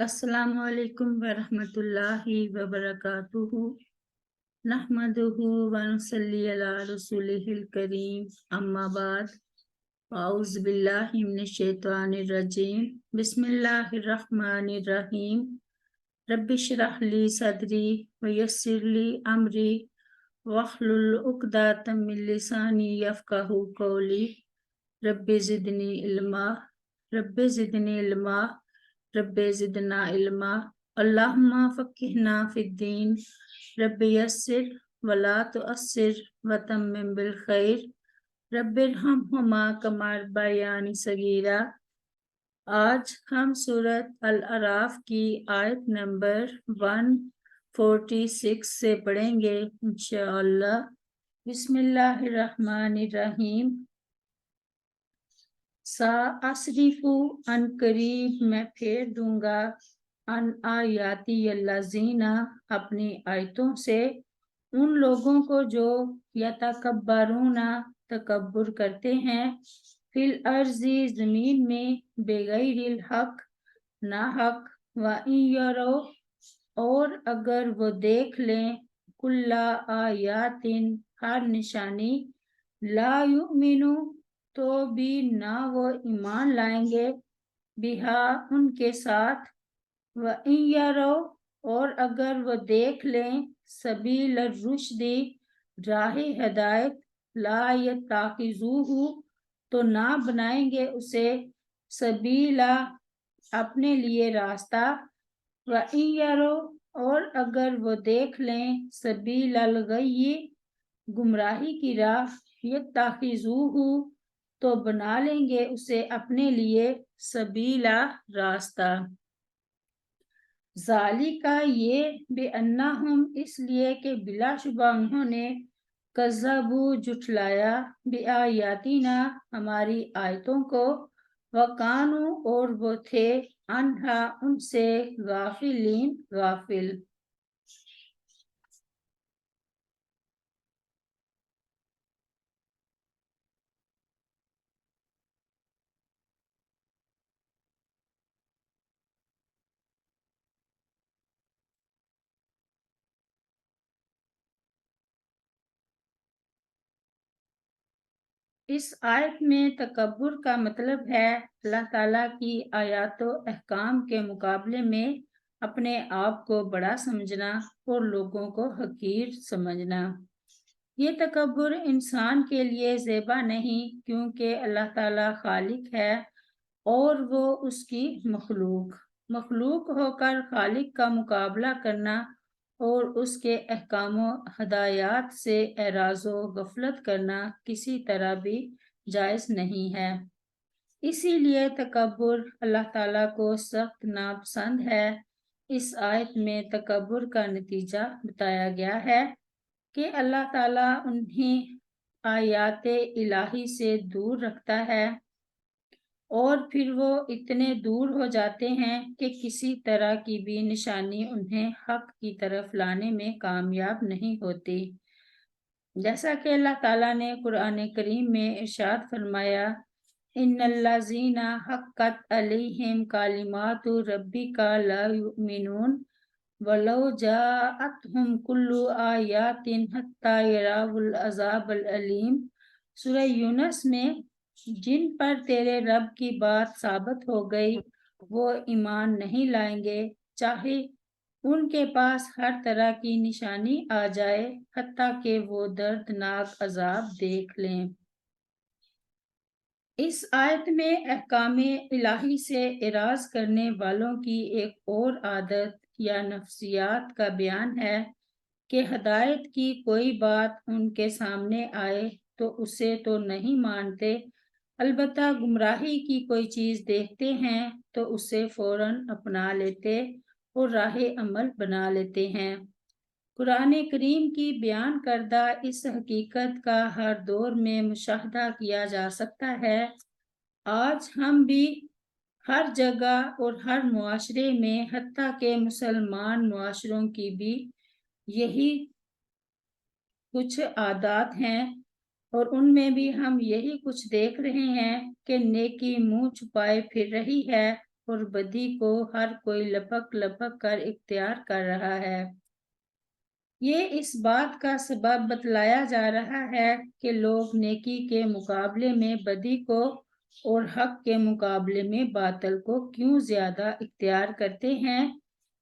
السلام علیکم ورحمۃ اللہ وبرکاتہ نحمدہ ونصلی علی رسولہ الکریم اما بعد اعوذ باللہ من الشیطان الرجیم بسم اللہ الرحمن الرحیم رب اشرح لی صدری ویسر لی امری واحلل عقدۃ من لسانی یفقہوا قولی رب زدنی علما رب زدنی علما رب زدنا علما اللہم فقہنا فی الدین رب یسر ولا تعسر وتمم بالخیر رب ارحمہما کما ربیانی صغیرا۔ آج ہم سورۃ الاعراف کی آیت نمبر 146 سے پڑھیں گے انشاءاللہ۔ بسم اللہ الرحمن الرحیم۔ سأصرف ان قریب میں پھیر دوں گا ان آیاتی الذین اپنی آیتوں سے ان لوگوں کو جو یتکبرون تکبر کرتے ہیں فی الارض زمین میں بغیر الحق ناحق وَإِن یروا اور اگر وہ دیکھ لیں کل آیات ہر نشانی لا یؤمنوا تو بھی نہ وہ ایمان لائیں گے بہا ان کے ساتھ وَإِن یروا اور اگر وہ دیکھ لیں سبیل الرشد راہ ہدایت لا یتخذوہ تو نہ بنائیں گے اسے سبیلا اپنے لیے راستہ وَإِن یروا اور اگر وہ دیکھ لیں سبیل الغی گمراہی کی راہ یتخذوہ تو بنا لیں گے اسے اپنے لیے سبیلا راستہ۔ ذالکا یہ بے انہم اس لیے کہ بلا شبہ انہوں نے کذبوا جھٹلایا بآیاتنا ہماری آیتوں کو وکانوا اور وہ تھے عنہا ان سے غافلین غافل۔ اس آیت میں تکبر کا مطلب ہے اللہ تعالیٰ کی آیات و احکام کے مقابلے میں اپنے آپ کو بڑا سمجھنا اور لوگوں کو حقیر سمجھنا۔ یہ تکبر انسان کے لیے زیبا نہیں کیونکہ اللہ تعالیٰ خالق ہے اور وہ اس کی مخلوق ہو کر خالق کا مقابلہ کرنا اور اس کے احکام و ہدایات سے اعراض و غفلت کرنا کسی طرح بھی جائز نہیں ہے۔ اسی لیے تکبر اللہ تعالیٰ کو سخت ناپسند ہے۔ اس آیت میں تکبر کا نتیجہ بتایا گیا ہے کہ اللہ تعالیٰ انہیں آیات الہی سے دور رکھتا ہے اور پھر وہ اتنے دور ہو جاتے ہیں کہ کسی طرح کی بھی نشانی انہیں حق کی طرف لانے میں کامیاب نہیں ہوتی۔ جیسا کہ اللہ تعالیٰ نے قرآن کریم میں ارشاد فرمایا ان الذین حقت علیہم کلمات ربک لا یؤمنون ولو جاءتہم کل آیات حتی یروا العذاب العلیم۔ سورہ یونس میں جن پر تیرے رب کی بات ثابت ہو گئی وہ ایمان نہیں لائیں گے چاہے ان کے پاس ہر طرح کی نشانی آ جائے حتیٰ کہ وہ دردناک عذاب دیکھ لیں۔ اس آیت میں احکام الہی سے اعراض کرنے والوں کی ایک اور عادت یا نفسیات کا بیان ہے کہ ہدایت کی کوئی بات ان کے سامنے آئے تو اسے تو نہیں مانتے، البتہ گمراہی کی کوئی چیز دیکھتے ہیں تو اسے فوراً اپنا لیتے اور راہ عمل بنا لیتے ہیں۔ قرآن کریم کی بیان کردہ اس حقیقت کا ہر دور میں مشاہدہ کیا جا سکتا ہے۔ آج ہم بھی ہر جگہ اور ہر معاشرے میں حتیٰ کہ مسلمان معاشروں کی بھی یہی کچھ عادات ہیں اور ان میں بھی ہم یہی کچھ دیکھ رہے ہیں کہ نیکی منہ چھپائے پھر رہی ہے اور بدی کو ہر کوئی لپک لپک کر اختیار کر رہا ہے۔ یہ اس بات کا سبب بتلایا جا رہا ہے کہ لوگ نیکی کے مقابلے میں بدی کو اور حق کے مقابلے میں باطل کو کیوں زیادہ اختیار کرتے ہیں۔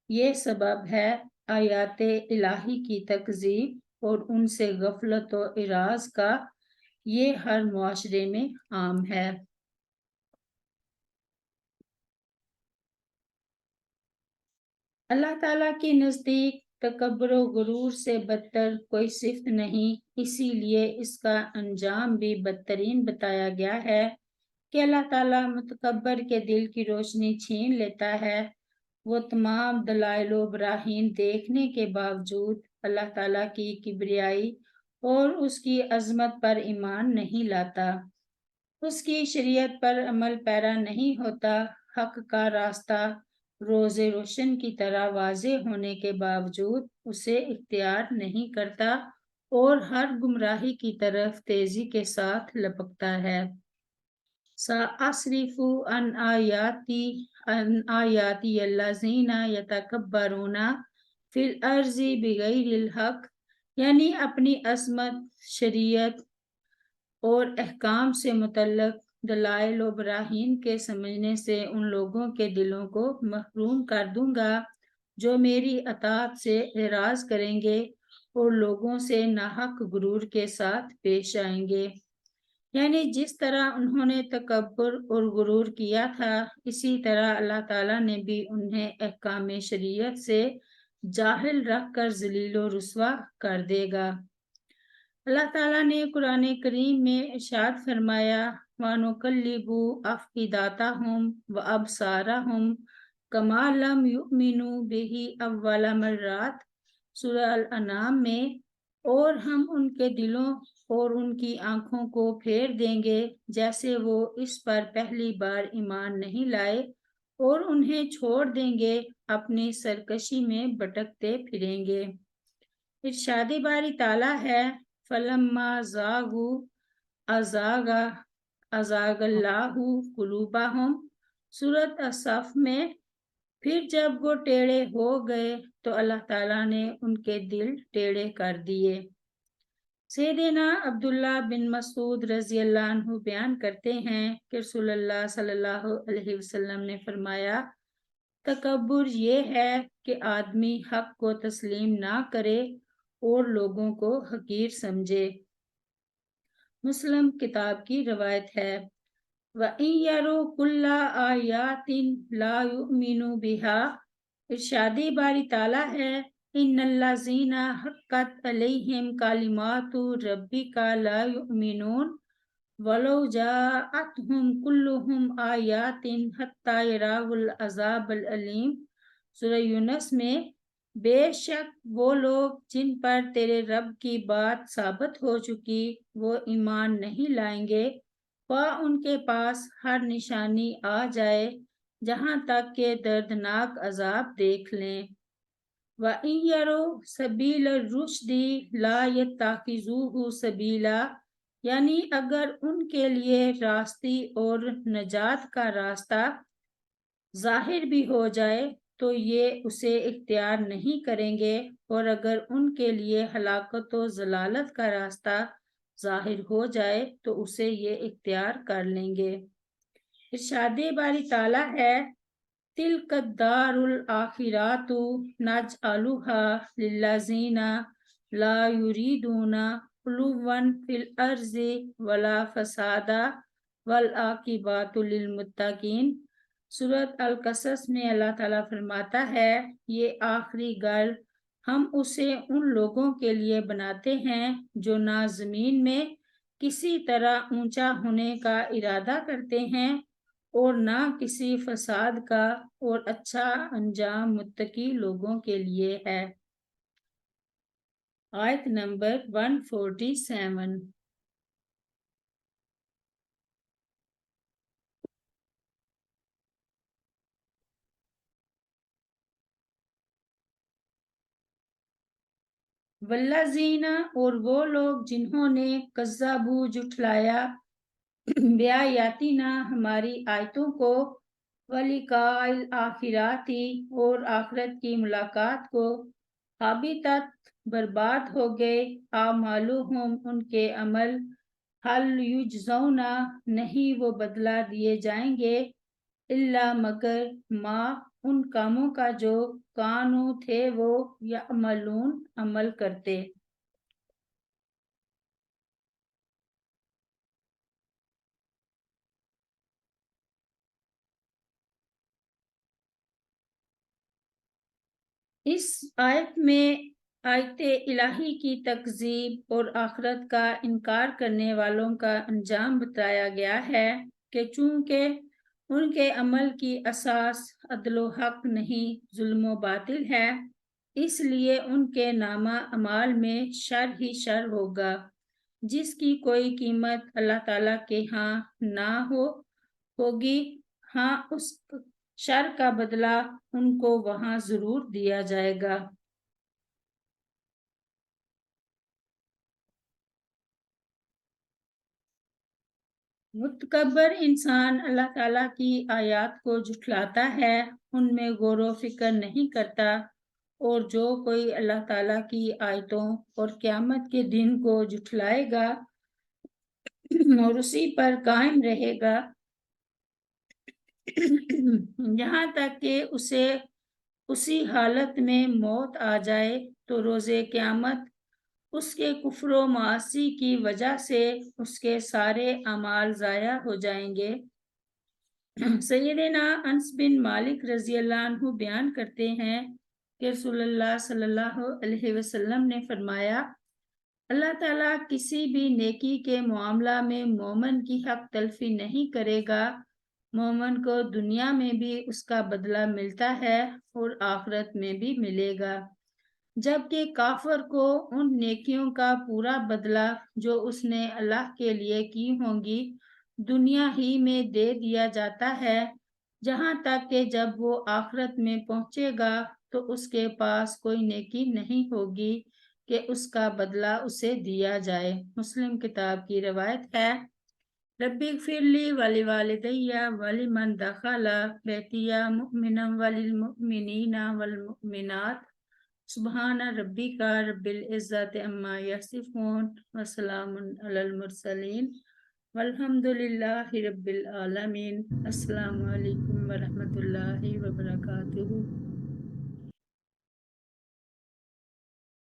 یہ سبب ہے آیات الہی کی تکذیب اور ان سے غفلت و اعراض کا۔ یہ ہر معاشرے میں عام ہے۔ اللہ تعالیٰ کے نزدیک تکبر و غرور سے بدتر کوئی صفت نہیں، اسی لیے اس کا انجام بھی بدترین بتایا گیا ہے کہ اللہ تعالیٰ متکبر کے دل کی روشنی چھین لیتا ہے۔ وہ تمام دلائل و براہین دیکھنے کے باوجود اللہ تعالیٰ کی کبریائی اور اس کی عظمت پر ایمان نہیں لاتا، اس کی شریعت پر عمل پیرا نہیں ہوتا۔ حق کا راستہ روز روشن کی طرح واضح ہونے کے باوجود اسے اختیار نہیں کرتا اور ہر گمراہی کی طرف تیزی کے ساتھ لپکتا ہے۔ سَأَصْرِفُ عَنْ آیَاتِیَ الَّذِینَ یَتَکَبَّرُونَ فِی الْأَرْضِ بِغَیْرِ الْحَقِّ، یعنی اپنی عصمت، شریعت اور احکام سے متعلق دلائل و براہین کے سمجھنے سے ان لوگوں کے دلوں کو محروم کر دوں گا جو میری اطاعت سے اعراض کریں گے اور لوگوں سے ناحق غرور کے ساتھ پیش آئیں گے۔ یعنی جس طرح انہوں نے تکبر اور غرور کیا تھا، اسی طرح اللہ تعالیٰ نے بھی انہیں احکام شریعت سے جاہل رکھ کر ذلیل و رسوا کر دے گا۔ اللہ تعالیٰ نے قرآن کریم میں ارشاد فرمایا، وَنُقَلِّبُ أَفْئِدَتَهُمْ وَأَبْصَارَهُمْ كَمَا لَمْ يُؤْمِنُوا بِهِ أَوَّلَ مَرَّةٍ، سورہ الانعام میں، اور ہم ان کے دلوں اور ان کی آنکھوں کو پھیر دیں گے جیسے وہ اس پر پہلی بار ایمان نہیں لائے، اور انہیں چھوڑ دیں گے اپنی سرکشی میں بھٹکتے پھریں گے۔ ارشاد باری تعالیٰ ہے، فَلَمَّا زَاغُوا أَزَاغَ اللَّهُ قُلُوبَهُمْ، سورۃ الصف میں، پھر جب وہ ٹیڑھے ہو گئے تو اللہ تعالیٰ نے ان کے دل ٹیڑھے کر دیے۔ سیدنا عبداللہ بن مسعود رضی اللہ عنہ بیان کرتے ہیں کہ رسول اللہ صلی اللہ علیہ وسلم نے فرمایا، تکبر یہ ہے کہ آدمی حق کو تسلیم نہ کرے اور لوگوں کو حقیر سمجھے۔ مسلم کتاب کی روایت ہے، وَإِن يَرَوْا كُلَّ آیَاتٍ لَا يُؤْمِنُوا بِهَا، ارشاد باری تعالیٰ ہے، إِنَّ الَّذِینَ حَقَّتْ عَلَیہم کلمات ربک لا یؤمنون وَلَوْ جَاءَتْهُمْ كُلُّ آیَاتٍ حَتَّى يَرَوْا الْعَذَابَ الْأَلِیمَ، سورہ یونس میں، بے شک وہ لوگ جن پر تیرے رب کی بات ثابت ہو چکی وہ ایمان نہیں لائیں گے، خواہ ان کے پاس ہر نشانی آ جائے جہاں تک کہ دردناک عذاب دیکھ لیں۔ وَإِن يَرَوْا سَبِيلَ الرُّشْدِ لَا يَتَّخِذُوهُ سَبِيلًا، یعنی اگر ان کے لیے راستی اور نجات کا راستہ ظاہر بھی ہو جائے تو یہ اسے اختیار نہیں کریں گے، اور اگر ان کے لیے ہلاکت و ضلالت کا راستہ ظاہر ہو جائے تو اسے یہ اختیار کر لیں گے۔ ارشاد باری تعالیٰ ہے، تِلْکَ الدَّارُ الْآخِرَةُ نَجْعَلُهَا لِلَّذِینَ لَا یُرِیدُونَ عُلُوًّا فِی الْأَرْضِ وَلَا فَسَادًا وَالْعَاقِبَةُ لِلْمُتَّقِینَ، سورۃ القصص میں اللہ تعالیٰ فرماتا ہے، یہ آخری گھر ہم اسے ان لوگوں کے لیے بناتے ہیں جو نہ زمین میں کسی طرح اونچا ہونے کا ارادہ کرتے ہیں اور نہ کسی فساد کا، اور اچھا انجام متقی لوگوں کے لیے ہے۔ آیت نمبر 147۔ والذین، اور وہ لوگ جنہوں نے کذبوا جھٹلایا، بآیاتنا ہماری آیتوں کو، وَلِقَاءِ الْآخِرَةِ اور آخرت کی ملاقات کو حَبِطَتْ برباد ہو گئے اعمالُہم ان کے عمل حل یجزون نہیں وہ بدلہ دیے جائیں گے الا مگر ما ان کاموں کا جو کانو تھے وہ یعملون عمل کرتے۔ اس آیت میں آیت الہی کی تکذیب اور آخرت کا انکار کرنے والوں کا انجام بتایا گیا ہے کہ چونکہ ان کے عمل کی اساس عدل و حق نہیں ظلم و باطل ہے اس لیے ان کے نامہ اعمال میں شر ہی شر ہوگا جس کی کوئی قیمت اللہ تعالیٰ کے ہاں نہ ہوگی ہاں اس شر کا بدلہ ان کو وہاں ضرور دیا جائے گا۔ متکبر انسان اللہ تعالیٰ کی آیات کو جھٹلاتا ہے ان میں غور و فکر نہیں کرتا اور جو کوئی اللہ تعالیٰ کی آیتوں اور قیامت کے دن کو جھٹلائے گا اور اسی پر قائم رہے گا یہاں تک کہ اسے اسی حالت میں موت آ جائے تو روز قیامت اس کے کفر و معاصی کی وجہ سے اس کے سارے اعمال ضائع ہو جائیں گے۔ سیدنا انس بن مالک رضی اللہ عنہ بیان کرتے ہیں کہ رسول اللہ صلی اللہ علیہ وسلم نے فرمایا اللہ تعالیٰ کسی بھی نیکی کے معاملہ میں مومن کی حق تلفی نہیں کرے گا مومن کو دنیا میں بھی اس کا بدلہ ملتا ہے اور آخرت میں بھی ملے گا جبکہ کافر کو ان نیکیوں کا پورا بدلہ جو اس نے اللہ کے لیے کی ہوں گی دنیا ہی میں دے دیا جاتا ہے جہاں تک کہ جب وہ آخرت میں پہنچے گا تو اس کے پاس کوئی نیکی نہیں ہوگی کہ اس کا بدلہ اسے دیا جائے۔ مسلم کتاب کی روایت ہے ربی اغفر لی ولوالدی ولمن دخل بیتی مؤمنا وللمؤمنین والمؤمنات سبحان ربک رب العزت عما یصفون وسلام علی المرسلین والحمد للہ رب العالمین۔ السلام علیکم ورحمۃ اللہ وبرکاتہ۔